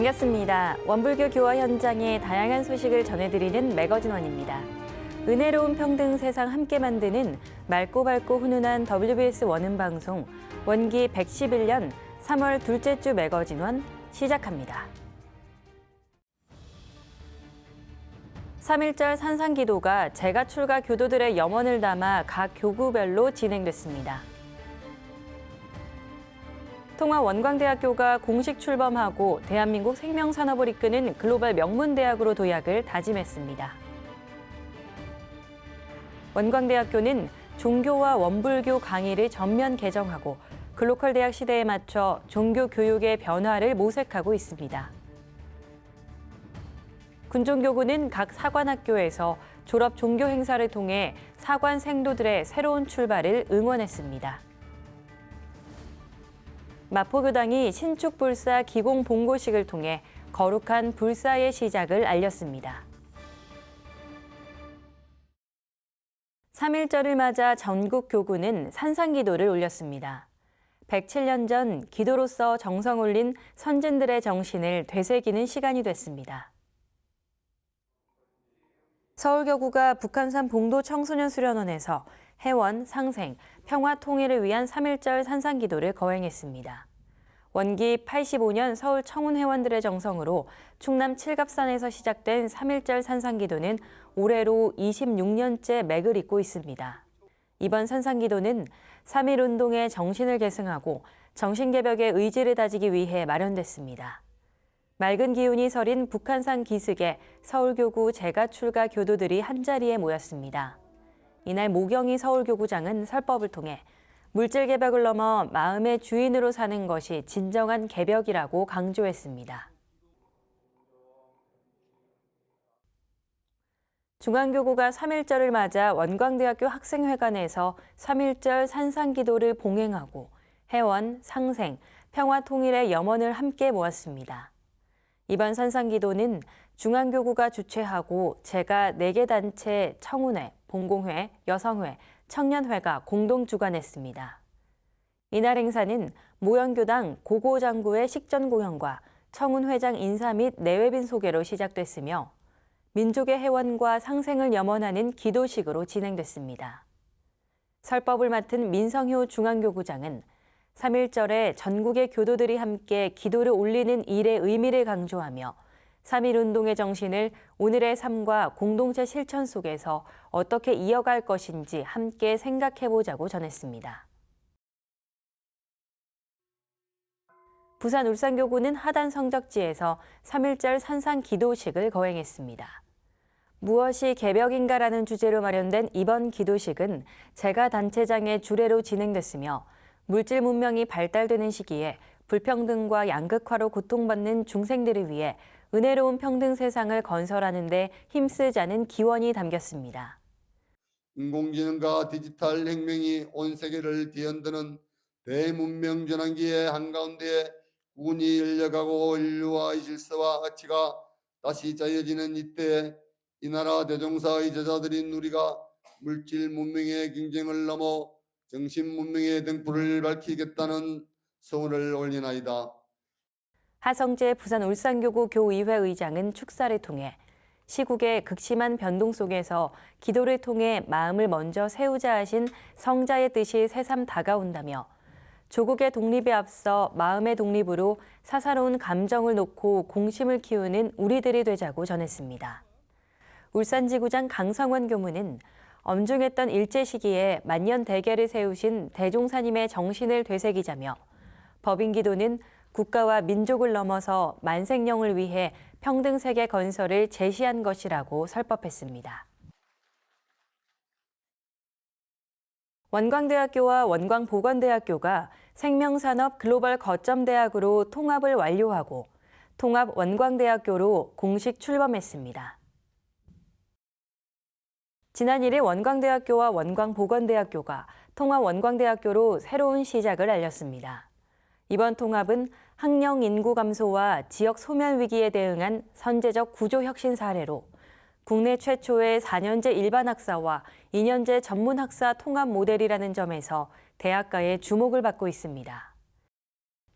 반갑습니다. 원불교 교화 현장의 다양한 소식을 전해드리는 매거진원입니다. 은혜로운 평등 세상 함께 만드는 맑고 밝고 훈훈한 WBS 원음 방송 원기 111년 3월 둘째 주 매거진원 시작합니다. 3.1절 산상기도가 제가 출가 교도들의 염원을 담아 각 교구별로 진행됐습니다. 통합원광대학교가 공식 출범하고 대한민국 생명산업을 이끄는 글로벌 명문대학으로 도약을 다짐했습니다. 원광대학교는 종교와 원불교 강의를 전면 개정하고 글로컬 대학 시대에 맞춰 종교 교육의 변화를 모색하고 있습니다. 군종교구는 각 사관학교에서 졸업 종교 행사를 통해 사관 생도들의 새로운 출발을 응원했습니다. 마포교당이 신축 불사 기공 봉고식을 통해 거룩한 불사의 시작을 알렸습니다. 3.1절을 맞아 전국 교구는 산상기도를 올렸습니다. 107년 전 기도로서 정성 올린 선진들의 정신을 되새기는 시간이 됐습니다. 서울교구가 북한산 봉도 청소년 수련원에서 해원, 상생, 평화 통일을 위한 3.1절 산상기도를 거행했습니다. 원기 85년 서울 청운 회원들의 정성으로 충남 칠갑산에서 시작된 3.1절 산상기도는 올해로 26년째 맥을 잇고 있습니다. 이번 산상기도는 3.1운동의 정신을 계승하고 정신개벽의 의지를 다지기 위해 마련됐습니다. 맑은 기운이 서린 북한산 기슭에 서울교구 제가 출가 교도들이 한자리에 모였습니다. 이날 모경희 서울교구장은 설법을 통해 물질 개벽을 넘어 마음의 주인으로 사는 것이 진정한 개벽이라고 강조했습니다. 중앙교구가 3.1절을 맞아 원광대학교 학생회관에서 3.1절 산상기도를 봉행하고 해원, 상생, 평화 통일의 염원을 함께 모았습니다. 이번 산상기도는 중앙교구가 주최하고 제가 4개 단체 청운회, 봉공회, 여성회, 청년회가 공동 주관했습니다. 이날 행사는 모연교당 고고장구의 식전 공연과 청운회장 인사 및 내외빈 소개로 시작됐으며 민족의 해원과 상생을 염원하는 기도식으로 진행됐습니다. 설법을 맡은 민성효 중앙교구장은 3.1절에 전국의 교도들이 함께 기도를 올리는 일의 의미를 강조하며 3.1운동의 정신을 오늘의 삶과 공동체 실천 속에서 어떻게 이어갈 것인지 함께 생각해보자고 전했습니다. 부산 울산교구는 하단 성적지에서 3.1절 산상 기도식을 거행했습니다. 무엇이 개벽인가라는 주제로 마련된 이번 기도식은 제가 단체장의 주례로 진행됐으며 물질 문명이 발달되는 시기에 불평등과 양극화로 고통받는 중생들을 위해 은혜로운 평등 세상을 건설하는 데 힘쓰자는 기원이 담겼습니다. 인공지능과 디지털 혁명이 온 세계를 뒤흔드는 대문명 전환기의 한가운데에 운이 열려가고 인류와의 질서와 가치가 다시 짜여지는 이때에 이 나라 대종사의 제자들인 우리가 물질 문명의 경쟁을 넘어 정신 문명의 등불을 밝히겠다는 소원을 올리나이다. 하성재 부산 울산교구 교의회 의장은 축사를 통해 시국의 극심한 변동 속에서 기도를 통해 마음을 먼저 세우자 하신 성자의 뜻이 새삼 다가온다며 조국의 독립에 앞서 마음의 독립으로 사사로운 감정을 놓고 공심을 키우는 우리들이 되자고 전했습니다. 울산지구장 강성원 교무는 엄중했던 일제 시기에 만년 대계를 세우신 대종사님의 정신을 되새기자며 법인기도는 국가와 민족을 넘어서 만생령을 위해 평등세계 건설을 제시한 것이라고 설법했습니다. 원광대학교와 원광보건대학교가 생명산업 글로벌 거점대학으로 통합을 완료하고 통합원광대학교로 공식 출범했습니다. 지난 1일 원광대학교와 원광보건대학교가 통합원광대학교로 새로운 시작을 알렸습니다. 이번 통합은 학령 인구 감소와 지역 소멸 위기에 대응한 선제적 구조 혁신 사례로 국내 최초의 4년제 일반 학사와 2년제 전문 학사 통합 모델이라는 점에서 대학가의 주목을 받고 있습니다.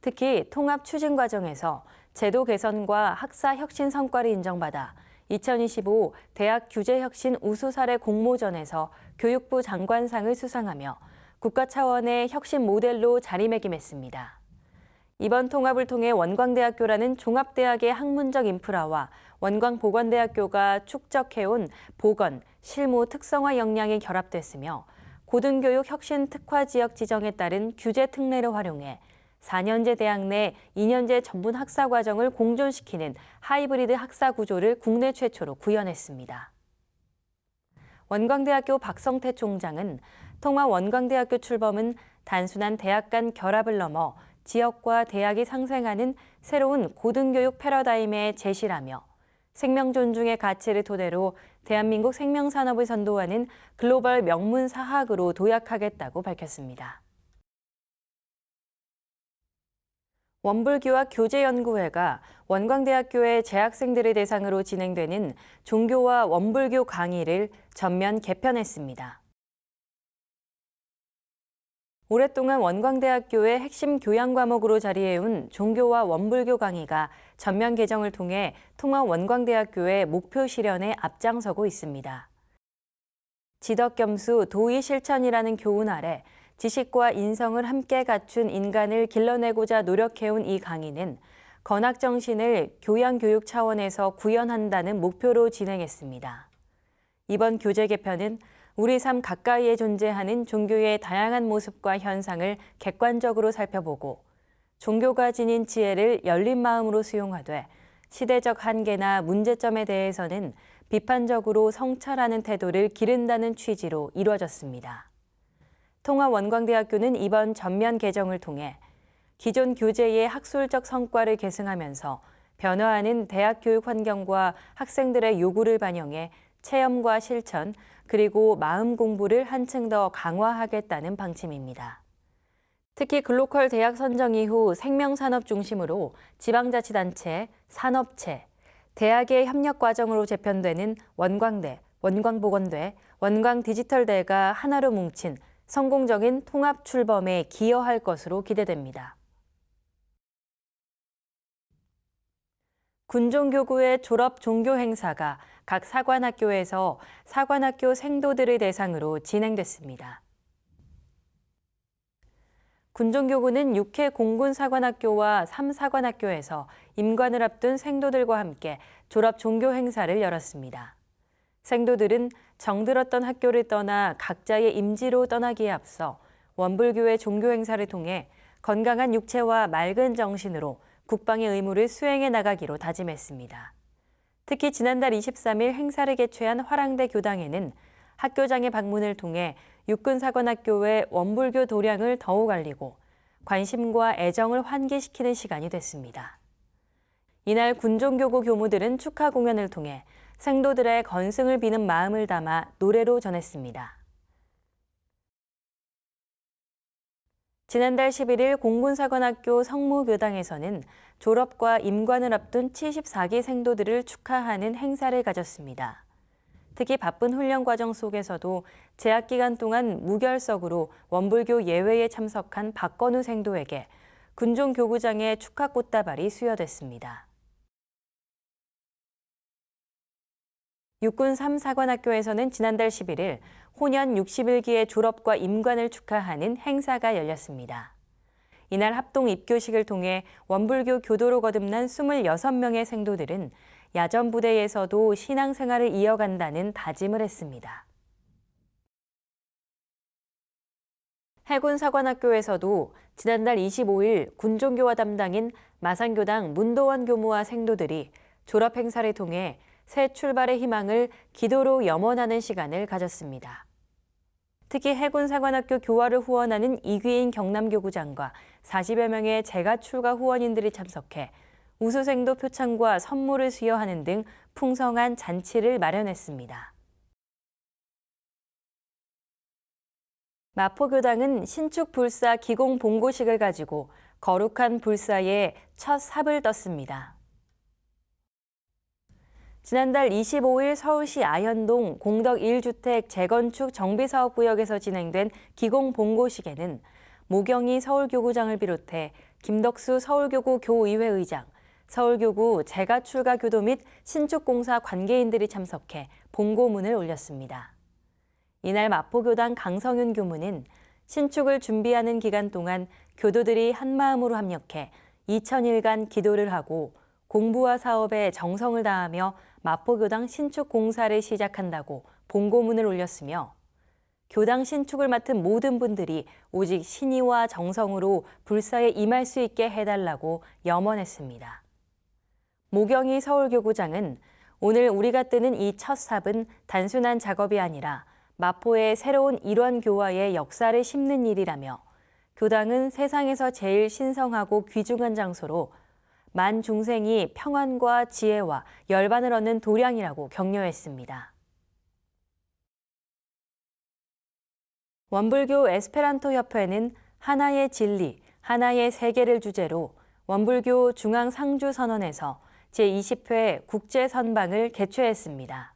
특히 통합 추진 과정에서 제도 개선과 학사 혁신 성과를 인정받아 2025 대학 규제 혁신 우수 사례 공모전에서 교육부 장관상을 수상하며 국가 차원의 혁신 모델로 자리매김했습니다. 이번 통합을 통해 원광대학교라는 종합대학의 학문적 인프라와 원광보건대학교가 축적해온 보건, 실무 특성화 역량이 결합됐으며 고등교육 혁신 특화 지역 지정에 따른 규제 특례를 활용해 4년제 대학 내 2년제 전문 학사 과정을 공존시키는 하이브리드 학사 구조를 국내 최초로 구현했습니다. 원광대학교 박성태 총장은 통합 원광대학교 출범은 단순한 대학 간 결합을 넘어 지역과 대학이 상생하는 새로운 고등교육 패러다임의 제시라며 생명 존중의 가치를 토대로 대한민국 생명산업을 선도하는 글로벌 명문 사학으로 도약하겠다고 밝혔습니다. 원불교와 교제연구회가 원광대학교의 재학생들을 대상으로 진행되는 종교와 원불교 강의를 전면 개편했습니다. 오랫동안 원광대학교의 핵심 교양 과목으로 자리해온 종교와 원불교 강의가 전면 개정을 통해 통합 원광대학교의 목표 실현에 앞장서고 있습니다. 지덕겸수 도의 실천이라는 교훈 아래 지식과 인성을 함께 갖춘 인간을 길러내고자 노력해온 이 강의는 건학 정신을 교양 교육 차원에서 구현한다는 목표로 진행했습니다. 이번 교재 개편은 우리 삶 가까이에 존재하는 종교의 다양한 모습과 현상을 객관적으로 살펴보고 종교가 지닌 지혜를 열린 마음으로 수용하되 시대적 한계나 문제점에 대해서는 비판적으로 성찰하는 태도를 기른다는 취지로 이루어졌습니다. 통합 원광대학교는 이번 전면 개정을 통해 기존 교재의 학술적 성과를 계승하면서 변화하는 대학 교육 환경과 학생들의 요구를 반영해 체험과 실천, 그리고 마음 공부를 한층 더 강화하겠다는 방침입니다. 특히 글로컬 대학 선정 이후 생명산업 중심으로 지방자치단체, 산업체, 대학의 협력 과정으로 재편되는 원광대, 원광보건대, 원광디지털대가 하나로 뭉친 성공적인 통합 출범에 기여할 것으로 기대됩니다. 군종교구의 졸업 종교 행사가 각 사관학교에서 사관학교 생도들을 대상으로 진행됐습니다. 군종교구는 6회 공군사관학교와 3사관학교에서 임관을 앞둔 생도들과 함께 졸업 종교 행사를 열었습니다. 생도들은 정들었던 학교를 떠나 각자의 임지로 떠나기에 앞서 원불교의 종교 행사를 통해 건강한 육체와 맑은 정신으로 국방의 의무를 수행해 나가기로 다짐했습니다. 특히 지난달 23일 행사를 개최한 화랑대 교당에는 학교장의 방문을 통해 육군사관학교의 원불교 도량을 더욱 알리고 관심과 애정을 환기시키는 시간이 됐습니다. 이날 군종교구 교무들은 축하 공연을 통해 생도들의 건승을 비는 마음을 담아 노래로 전했습니다. 지난달 11일 공군사관학교 성무교당에서는 졸업과 임관을 앞둔 74기 생도들을 축하하는 행사를 가졌습니다. 특히 바쁜 훈련 과정 속에서도 재학 기간 동안 무결석으로 원불교 예회에 참석한 박건우 생도에게 군종교구장의 축하 꽃다발이 수여됐습니다. 육군 3사관학교에서는 지난달 11일 호년 61기의 졸업과 임관을 축하하는 행사가 열렸습니다. 이날 합동 입교식을 통해 원불교 교도로 거듭난 26명의 생도들은 야전 부대에서도 신앙생활을 이어간다는 다짐을 했습니다. 해군사관학교에서도 지난달 25일 군종교화 담당인 마산교당 문도원 교무와 생도들이 졸업 행사를 통해 새 출발의 희망을 기도로 염원하는 시간을 가졌습니다. 특히 해군사관학교 교화를 후원하는 이귀인 경남교구장과 40여 명의 재가 출가 후원인들이 참석해 우수생도 표창과 선물을 수여하는 등 풍성한 잔치를 마련했습니다. 마포교당은 신축 불사 기공 봉고식을 가지고 거룩한 불사에 첫 삽을 떴습니다. 지난달 25일 서울시 아현동 공덕 1주택 재건축 정비사업구역에서 진행된 기공 봉고식에는 모경이 서울교구장을 비롯해 김덕수 서울교구 교의회 의장, 서울교구 재가출가교도 및 신축공사 관계인들이 참석해 봉고문을 올렸습니다. 이날 마포교당 강성윤 교무는 신축을 준비하는 기간 동안 교도들이 한마음으로 합력해 2000일간 기도를 하고 공부와 사업에 정성을 다하며 마포교당 신축 공사를 시작한다고 봉고문을 올렸으며 교당 신축을 맡은 모든 분들이 오직 신의와 정성으로 불사에 임할 수 있게 해달라고 염원했습니다. 모경희 서울교구장은 오늘 우리가 뜨는 이 첫 삽은 단순한 작업이 아니라 마포의 새로운 일원교화의 역사를 심는 일이라며 교당은 세상에서 제일 신성하고 귀중한 장소로 만 중생이 평안과 지혜와 열반을 얻는 도량이라고 격려했습니다. 원불교 에스페란토 협회는 하나의 진리, 하나의 세계를 주제로 원불교 중앙상주선언에서 제20회 국제선방을 개최했습니다.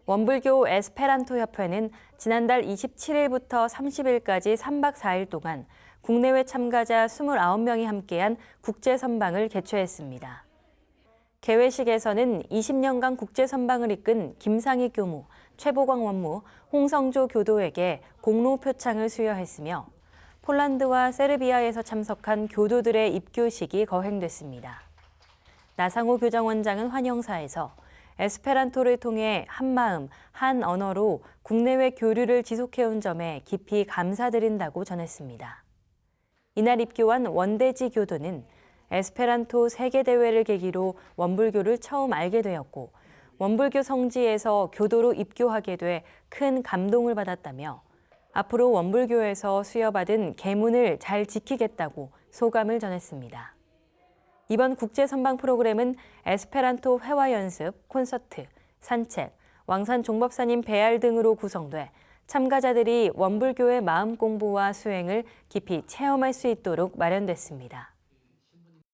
원불교 에스페란토 협회는 지난달 27일부터 30일까지 3박 4일 동안 국내외 참가자 29명이 함께한 국제선방을 개최했습니다. 개회식에서는 20년간 국제선방을 이끈 김상희 교무, 최보광 원무, 홍성조 교도에게 공로 표창을 수여했으며 폴란드와 세르비아에서 참석한 교도들의 입교식이 거행됐습니다. 나상호 교정원장은 환영사에서 에스페란토를 통해 한마음, 한 언어로 국내외 교류를 지속해온 점에 깊이 감사드린다고 전했습니다. 이날 입교한 원대지 교도는 에스페란토 세계대회를 계기로 원불교를 처음 알게 되었고 원불교 성지에서 교도로 입교하게 돼 큰 감동을 받았다며 앞으로 원불교에서 수여받은 계문을 잘 지키겠다고 소감을 전했습니다. 이번 국제선방 프로그램은 에스페란토 회화 연습, 콘서트, 산책, 왕산 종법사님 배알 등으로 구성돼 참가자들이 원불교의 마음 공부와 수행을 깊이 체험할 수 있도록 마련됐습니다.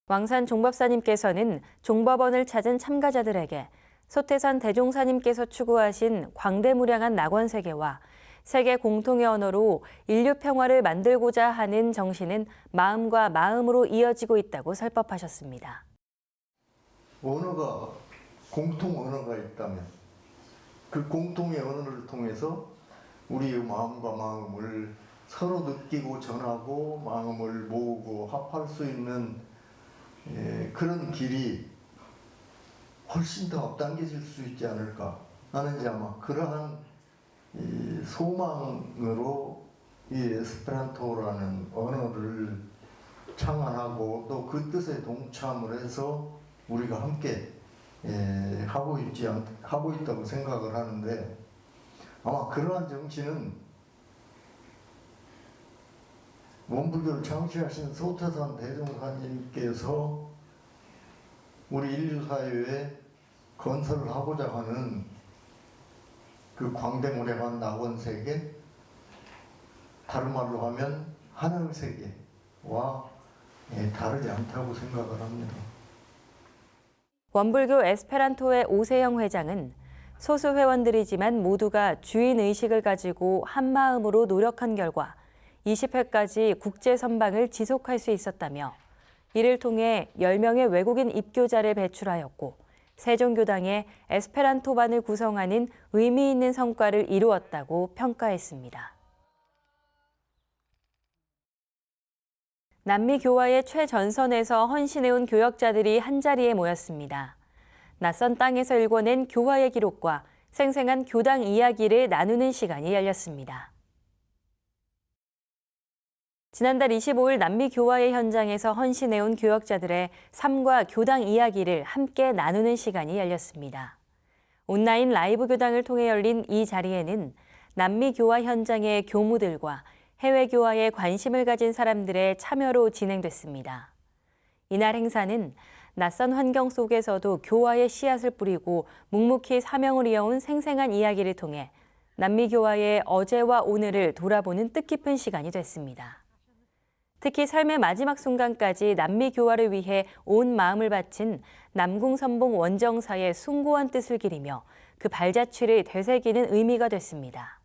왕산 종법사님께서는 종법원을 찾은 참가자들에게 소태산 대종사님께서 추구하신 광대무량한 낙원세계와 세계 공통의 언어로 인류 평화를 만들고자 하는 정신은 마음과 마음으로 이어지고 있다고 설법하셨습니다. 언어가 공통 언어가 있다면 그 공통의 언어를 통해서 우리의 마음과 마음을 서로 느끼고 전하고 마음을 모으고 합할 수 있는 그런 길이 훨씬 더 앞당겨질 수 있지 않을까 하는 이제 아마 그러한 이 소망으로 이 에스페란토라는 언어를 창안하고 또 그 뜻에 동참을 해서 우리가 함께 하고 있다고 생각을 하는데 아마 그러한 정신은 원불교를 창시하신 소태산 대종사님께서 우리 인류 사회에 건설을 하고자 하는 그 광대무량한 낙원세계, 다른 말로 하면 하늘 세계와 다르지 않다고 생각을 합니다. 원불교 에스페란토의 오세영 회장은 소수 회원들이지만 모두가 주인의식을 가지고 한마음으로 노력한 결과 20회까지 국제선방을 지속할 수 있었다며 이를 통해 10명의 외국인 입교자를 배출하였고 세종교당의 에스페란토반을 구성하는 의미 있는 성과를 이루었다고 평가했습니다. 남미 교화의 최전선에서 헌신해온 교역자들이 한자리에 모였습니다. 낯선 땅에서 읽어낸 교화의 기록과 생생한 교당 이야기를 나누는 시간이 열렸습니다. 지난달 25일 남미 교화의 현장에서 헌신해온 교역자들의 삶과 교당 이야기를 함께 나누는 시간이 열렸습니다. 온라인 라이브 교당을 통해 열린 이 자리에는 남미 교화 현장의 교무들과 해외 교화에 관심을 가진 사람들의 참여로 진행됐습니다. 이날 행사는 낯선 환경 속에서도 교화의 씨앗을 뿌리고 묵묵히 사명을 이어온 생생한 이야기를 통해 남미 교화의 어제와 오늘을 돌아보는 뜻깊은 시간이 됐습니다. 특히 삶의 마지막 순간까지 남미 교화를 위해 온 마음을 바친 남궁선봉 원정사의 숭고한 뜻을 기리며 그 발자취를 되새기는 의미가 됐습니다.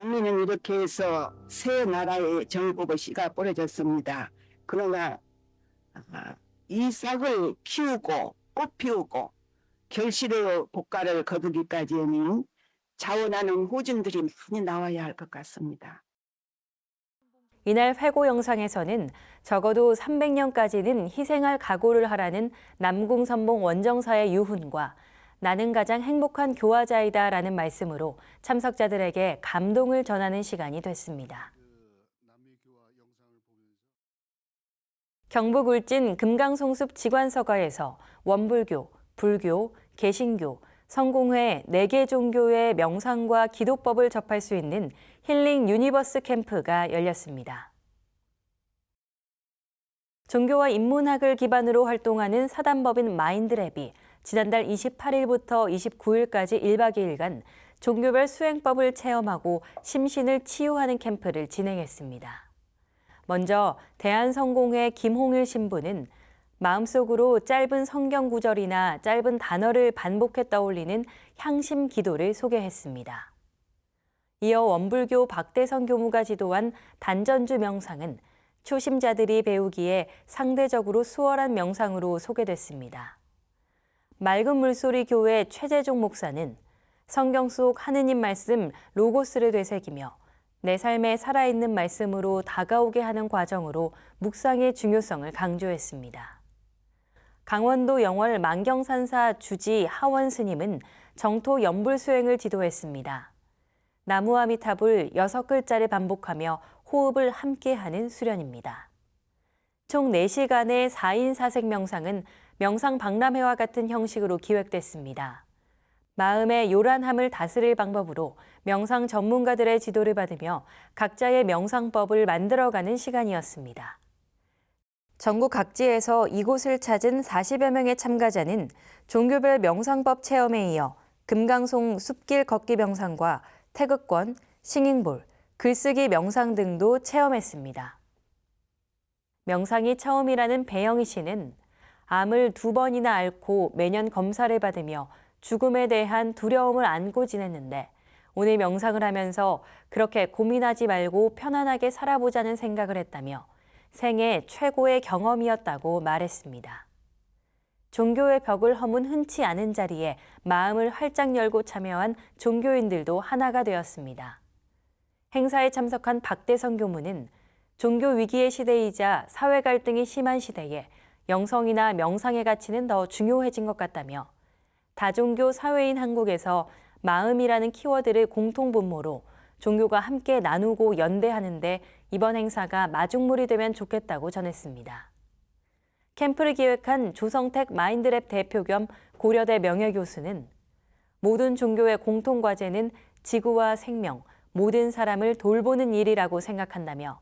국민은 이렇게 해서 새 나라의 정복의 씨가 뿌려졌습니다. 그러나 이 싹을 키우고 꽃 피우고 결실의 복과를 거두기까지는 자원하는 후진들이 많이 나와야 할 것 같습니다. 이날 회고 영상에서는 적어도 300년까지는 희생할 각오를 하라는 남궁선봉 원정사의 유훈과 나는 가장 행복한 교화자이다라는 말씀으로 참석자들에게 감동을 전하는 시간이 됐습니다. 경북 울진 금강송숲 직관서가에서 원불교, 불교, 개신교, 성공회 4개 종교의 명상과 기도법을 접할 수 있는 힐링 유니버스 캠프가 열렸습니다. 종교와 인문학을 기반으로 활동하는 사단법인 마인드랩이 지난달 28일부터 29일까지 1박 2일간 종교별 수행법을 체험하고 심신을 치유하는 캠프를 진행했습니다. 먼저 대한성공회 김홍일 신부는 마음속으로 짧은 성경 구절이나 짧은 단어를 반복해 떠올리는 향심 기도를 소개했습니다. 이어 원불교 박대성 교무가 지도한 단전주 명상은 초심자들이 배우기에 상대적으로 수월한 명상으로 소개됐습니다. 맑은 물소리 교회 최재종 목사는 성경 속 하느님 말씀 로고스를 되새기며 내 삶에 살아있는 말씀으로 다가오게 하는 과정으로 묵상의 중요성을 강조했습니다. 강원도 영월 만경산사 주지 하원 스님은 정토 연불 수행을 지도했습니다. 나무아미탑을 6글자를 반복하며 호흡을 함께하는 수련입니다. 총 4시간의 4인 4색 명상은 명상 박람회와 같은 형식으로 기획됐습니다. 마음의 요란함을 다스릴 방법으로 명상 전문가들의 지도를 받으며 각자의 명상법을 만들어가는 시간이었습니다. 전국 각지에서 이곳을 찾은 40여 명의 참가자는 종교별 명상법 체험에 이어 금강송 숲길 걷기 명상과 태극권, 싱잉볼, 글쓰기 명상 등도 체험했습니다. 명상이 처음이라는 배영희 씨는 암을 2번이나 앓고 매년 검사를 받으며 죽음에 대한 두려움을 안고 지냈는데 오늘 명상을 하면서 그렇게 고민하지 말고 편안하게 살아보자는 생각을 했다며 생애 최고의 경험이었다고 말했습니다. 종교의 벽을 허문 흔치 않은 자리에 마음을 활짝 열고 참여한 종교인들도 하나가 되었습니다. 행사에 참석한 박대성 교무는 종교 위기의 시대이자 사회 갈등이 심한 시대에 영성이나 명상의 가치는 더 중요해진 것 같다며 다종교 사회인 한국에서 마음이라는 키워드를 공통분모로 종교가 함께 나누고 연대하는데 이번 행사가 마중물이 되면 좋겠다고 전했습니다. 캠프를 기획한 조성택 마인드랩 대표 겸 고려대 명예교수는 모든 종교의 공통과제는 지구와 생명, 모든 사람을 돌보는 일이라고 생각한다며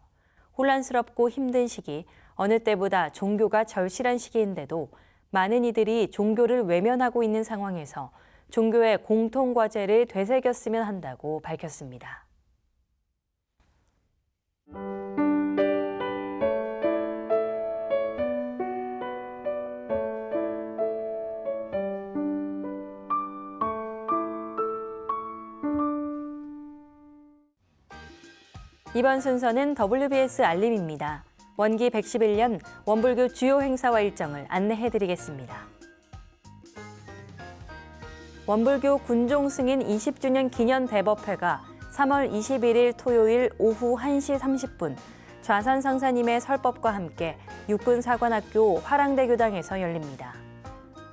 혼란스럽고 힘든 시기, 어느 때보다 종교가 절실한 시기인데도 많은 이들이 종교를 외면하고 있는 상황에서 종교의 공통과제를 되새겼으면 한다고 밝혔습니다. 이번 순서는 WBS 알림입니다. 원기 111년 원불교 주요 행사와 일정을 안내해드리겠습니다. 원불교 군종 승인 20주년 기념 대법회가 3월 21일 토요일 오후 1시 30분 좌산상사님의 설법과 함께 육군사관학교 화랑대 교당에서 열립니다.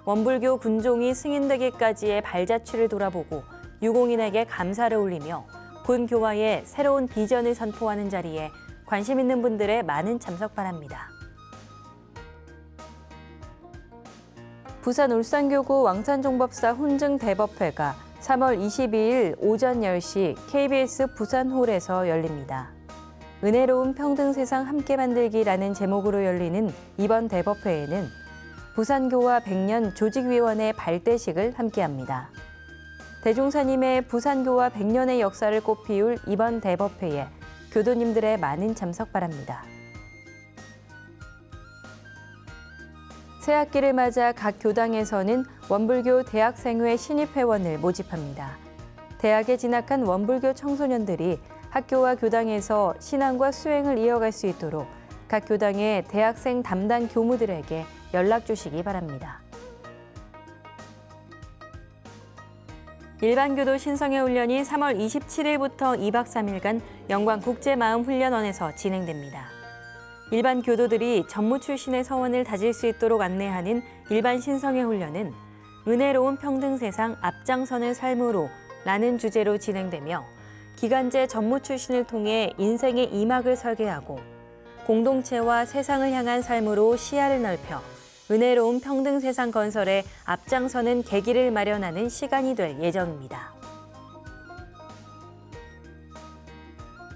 원불교 군종이 승인되기까지의 발자취를 돌아보고 유공인에게 감사를 올리며 군 교화의 새로운 비전을 선포하는 자리에 관심 있는 분들의 많은 참석 바랍니다. 부산 울산교구 왕산종법사 훈증 대법회가 3월 22일 오전 10시 KBS 부산홀에서 열립니다. 은혜로운 평등 세상 함께 만들기라는 제목으로 열리는 이번 대법회에는 부산교화 100년 조직위원회 발대식을 함께합니다. 대종사님의 부산교화 100년의 역사를 꽃피울 이번 대법회에 교도님들의 많은 참석 바랍니다. 새학기를 맞아 각 교당에서는 원불교 대학생회 신입회원을 모집합니다. 대학에 진학한 원불교 청소년들이 학교와 교당에서 신앙과 수행을 이어갈 수 있도록 각 교당의 대학생 담당 교무들에게 연락 주시기 바랍니다. 일반교도 신성회 훈련이 3월 27일부터 2박 3일간 영광국제마음훈련원에서 진행됩니다. 일반 교도들이 전무 출신의 서원을 다질 수 있도록 안내하는 일반 신성회 훈련은 은혜로운 평등세상 앞장서는 삶으로 라는 주제로 진행되며 기간제 전무 출신을 통해 인생의 이막을 설계하고 공동체와 세상을 향한 삶으로 시야를 넓혀 은혜로운 평등세상 건설에 앞장서는 계기를 마련하는 시간이 될 예정입니다.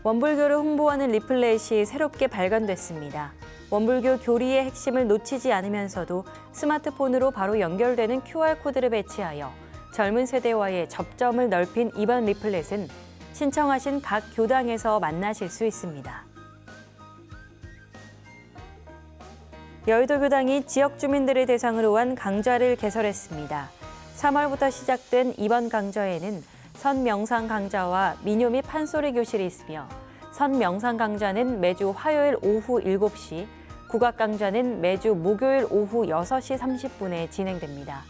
원불교를 홍보하는 리플렛이 새롭게 발간됐습니다. 원불교 교리의 핵심을 놓치지 않으면서도 스마트폰으로 바로 연결되는 QR코드를 배치하여 젊은 세대와의 접점을 넓힌 이번 리플렛은 신청하신 각 교당에서 만나실 수 있습니다. 여의도 교당이 지역 주민들을 대상으로 한 강좌를 개설했습니다. 3월부터 시작된 이번 강좌에는 선명상 강좌와 민요 및 판소리 교실이 있으며 선명상 강좌는 매주 화요일 오후 7시, 국악 강좌는 매주 목요일 오후 6시 30분에 진행됩니다.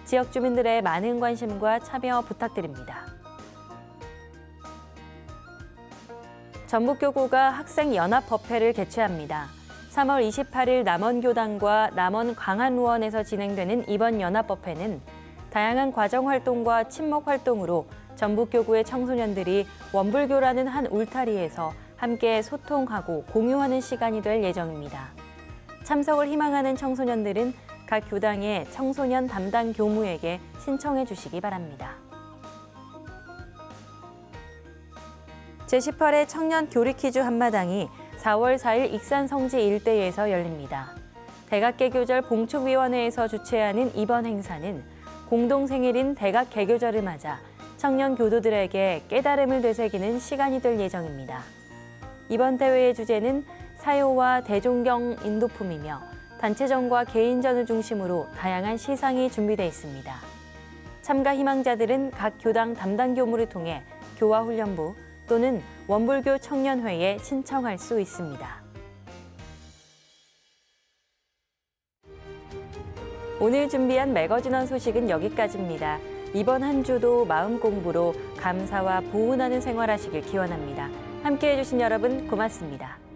지역 주민들의 많은 관심과 참여 부탁드립니다. 전북교구가 학생연합법회를 개최합니다. 3월 28일 남원교당과 남원 광안루원에서 진행되는 이번 연합법회는 다양한 과정활동과 친목활동으로 전북교구의 청소년들이 원불교라는 한 울타리에서 함께 소통하고 공유하는 시간이 될 예정입니다. 참석을 희망하는 청소년들은 각 교당의 청소년 담당 교무에게 신청해 주시기 바랍니다. 제18회 청년 교리퀴즈 한마당이 4월 4일 익산 성지 일대에서 열립니다. 대각개교절 봉축위원회에서 주최하는 이번 행사는 공동생일인 대각개교절을 맞아 청년 교도들에게 깨달음을 되새기는 시간이 될 예정입니다. 이번 대회의 주제는 사요와 대종경 인도품이며 단체전과 개인전을 중심으로 다양한 시상이 준비되어 있습니다. 참가 희망자들은 각 교당 담당 교무를 통해 교화훈련부 또는 원불교 청년회에 신청할 수 있습니다. 오늘 준비한 매거진원 소식은 여기까지입니다. 이번 한 주도 마음 공부로 감사와 보은하는 생활하시길 기원합니다. 함께해 주신 여러분 고맙습니다.